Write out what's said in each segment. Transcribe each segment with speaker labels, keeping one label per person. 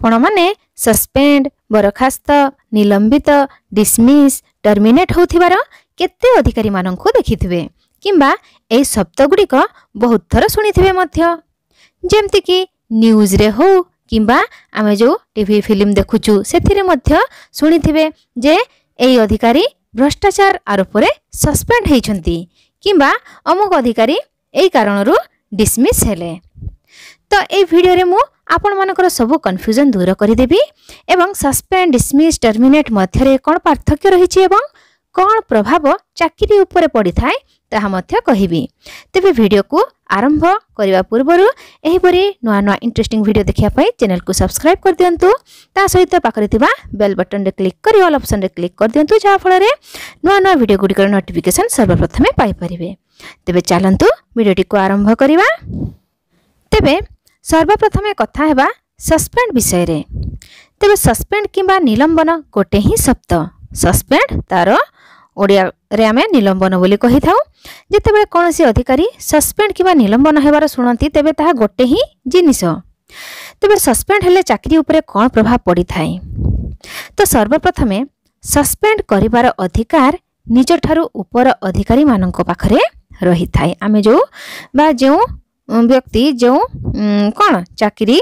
Speaker 1: आपण माने सस्पेंड बरखास्त निलंबित डिसमिस टर्मिनेट होथिबार केते अधिकारी माननकु देखिथिबे किंबा ए शब्द गुड़िक बहुत थर शुणिथिबे मध्य जेमति कि न्यूज रे हो किंबा आमे जो टीवी फिल्म देखुचु सेथिरे मध्य शुणिथिबे जे ए अधिकारी भ्रष्टाचार आरोप रे सस्पेंड हेइछंती किंबा अमुक अधिकारी एई कारणरू डिसमिस हेले। तो ए वीडियो रे मु आपण मानकर सब कन्फ्यूजन दूर करिदेबी एवं सस्पेंड डिसमिस टर्मिनेट मध्यरे कोन पार्थक्य रहिछि एवं कोन प्रभाव चाकरी ऊपर पड़ी थाए ताहा मध्य कहिबी। तेबे वीडियो को आरंभ करबा पूर्वरु एही परि नुआ नुआ इंटरेस्टिंग वीडियो देखिया पई चैनल को सब्सक्राइब कर दियंतु ता सहित पाखरे थिबा बेल बटन रे क्लिक करी ऑल ऑप्शन रे क्लिक कर दियंतु जा फल रे नुआ नुआ वीडियो गुडी नोटिफिकेशन सर्वप्रथमे पाई परिबे। तेबे चलंतु वीडियोटी को आरंभ करिबा। तेबे सर्वप्रथमे कथा हेबा सस्पेंड विषय रे। तेबे सस्पेंड किंबा निलंबन गोटे ही शब्द सस्पेंड तार ओडिया रे आमे निलंबन बोली कहि थाउ जेतेबे कोनोसी अधिकारी सस्पेंड किंबा निलंबन हेबार सुनंती तेबे ताहा गोटे ही जिनिस। तेबे सस्पेंड हेले चाकरी ऊपर कोन प्रभाव पड़ी थाए तो सर्वप्रथमे सस्पेंड करिवार अधिकार निज ठारू ऊपर अधिकारी मानक पाखरे रही थाए। आमे जो बा जो व्यक्ति जो कौन चाकरी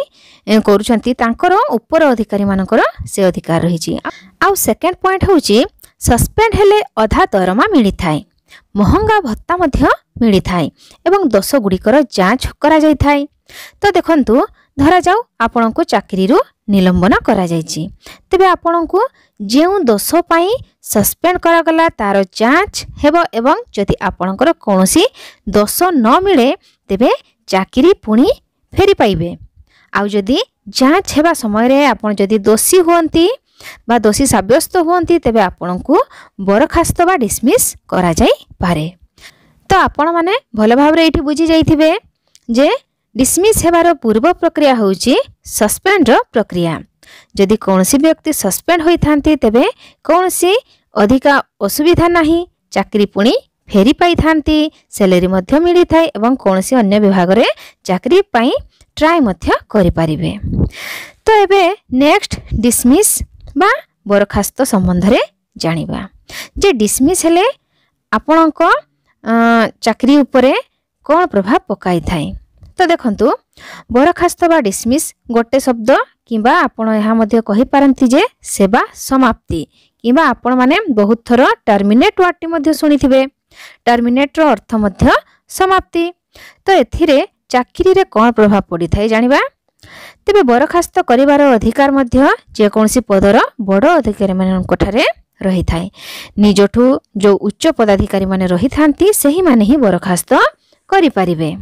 Speaker 1: करूछंती तांकर ऊपर अधिकारी मानकर से अधिकार रही। आउ सेकेंड पॉइंट होची सस्पेंड हेले अधा दरमा मिली थाए महंगा भत्ता मध्य मिली थाए एवं दोष गुड़िकर जांच करा जाय थाए। तो देखंतु धरा जाऊ आपण को चाकरी रु निलंबन करा जायछि तेबे आपण को जेउ दोष पाई सस्पेंड करा गला तार जांच हेबो एवं जदि आपणकर कोनोसी दोष न मिले तेबे चाकरी पुणी फेरी पाइबे। आउ जदि जांच हेबा समय रे आपण जदि दोषी होंती बा दोषी साब्यस्त होंती तेबे आपण को बरखास्त बा डिसमिस करा जाय पारे। तो आपण माने भल भाव रे एठी बुझी जाइथिबे जे डिसमिस हेबार पूर्व प्रक्रिया होउची सस्पेंड रो प्रक्रिया। जदि कोनोसी व्यक्ति सस्पेंड होई थांती तेबे कोनोसी अधिका असुविधा नाही चाकरी पुणी फेरी पाई थांती सैलरी मध्य मिली थाए एवं कोनोसी अन्य विभाग रे चाकरी पाई ट्राई मध्य करि पारिबे। तो एबे नेक्स्ट डिसमिस बा बरखास्त संबंध रे जानिबा जे डिसमिस हेले आपणक चाकरी उपरे कोन प्रभाव पकाई थाए। तो देखंतु बरखास्त बा डिसमिस गोटे शब्द किंबा आपण यहाँ मध्य कहि पारंती जे सेवा समाप्ति किंबा आपण माने बहुत थर टर्मिनेट वार्ड मध्य सुनिथिबे। टर्मिनेट रो अर्थ मध्य समाप्ति। तो एथिरे चाकरी रे कोन प्रभाव पड़ी थाए जानिबा। तेबे बरखास्त करिवार अधिकार मध्य जे कोनसी पदर बड़ अधिकारी मानक ठारे रही थाए निजठू जो उच्च पदाधिकारी माने रही थांती सही माने ही बरखास्त करि पारिबे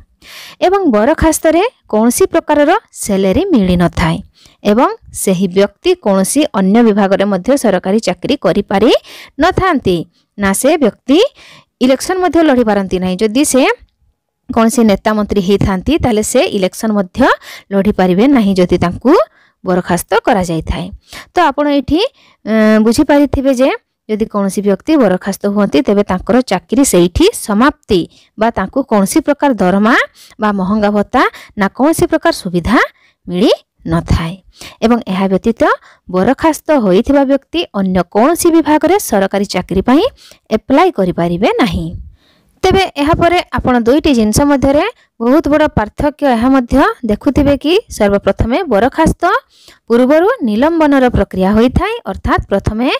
Speaker 1: एवं बरखास्त रे कोनसी प्रकार रो सैलरी मिली न थाए एवं सही व्यक्ति कोनसी अन्य विभाग रे मध्य सरकारी चाकरी करि पारि न थांती ना से व्यक्ति इलेक्शन मध्य लड़ी पारंती नाही। जदि से कोनसी नेता मंत्री हे थांती ताले से इलेक्शन मध्य लड़ी पारिबे नाही जदि तांकू बरखास्त करा जाय थाए। तो आपण एठी बुझी पारिथिबे जे यदि कोनसी व्यक्ति बरखास्त होती तेबे तांकर चाकरी सेठी समाप्ति बा तांकू कोनसी प्रकार दरमा बा महंगा भत्ता ना कोनसी प्रकार सुविधा मिली न थाए एवं एहा व्यतीत बरखास्त होइथिबा व्यक्ति अन्य कोनसी विभाग रे सरकारी चाकरी पई अप्लाई करि पारिबे नाही। तेबे एहा परे आपण दुईटी जिनस मध्य रे बहुत बड़ पार्थक्य एहा मध्य देखुथिबे कि सर्वप्रथमे बरखास्त पूर्वरु निलंबनर प्रक्रिया होई थाए अर्थात प्रथमे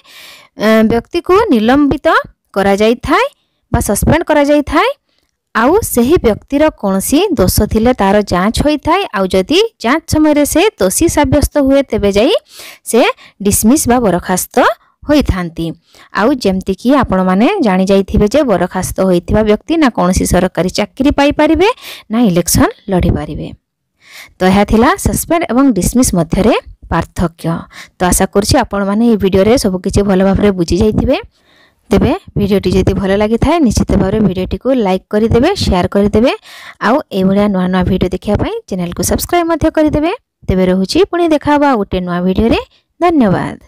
Speaker 1: व्यक्ति को निलंबित करा जाय थाए बा सस्पेंड करा जाय थाए आउ सही व्यक्तिर कोनसी दोष थिले तार जांच होई थाए आउ जदि जांच समय रे से दोषी साब्यस्त हुए तेबे जाई से डिसमिस बा बरखास्त होई थांती। आउ जेमति कि आपण माने जानि जाइथिबे जे बरखास्त होइथिबा व्यक्ति ना कोनसी सरकारी चाकरी पाई परिबे ना इलेक्शन लड़ी पारिबे। तो यह थिला सस्पेंड एवं डिसमिस मध्य रे पार्थक्य। तो आशा करछि आपण माने ए वीडियो रे सब किछि भलो भाव रे बुझी जाइथिबे। तेबे वीडियोटी जदि भल लगी थाए निश्चित भाव में वीडियोटी को लाइक करदेवे शेयर करदेवे आउ ए भलिया नुआ नुआ वीडियो देखिया पई चैनल को सब्सक्राइब मध्य करदेवे। तेबे रहुछि पुणी देखा गोटे नुआ वीडियो रे। धन्यवाद।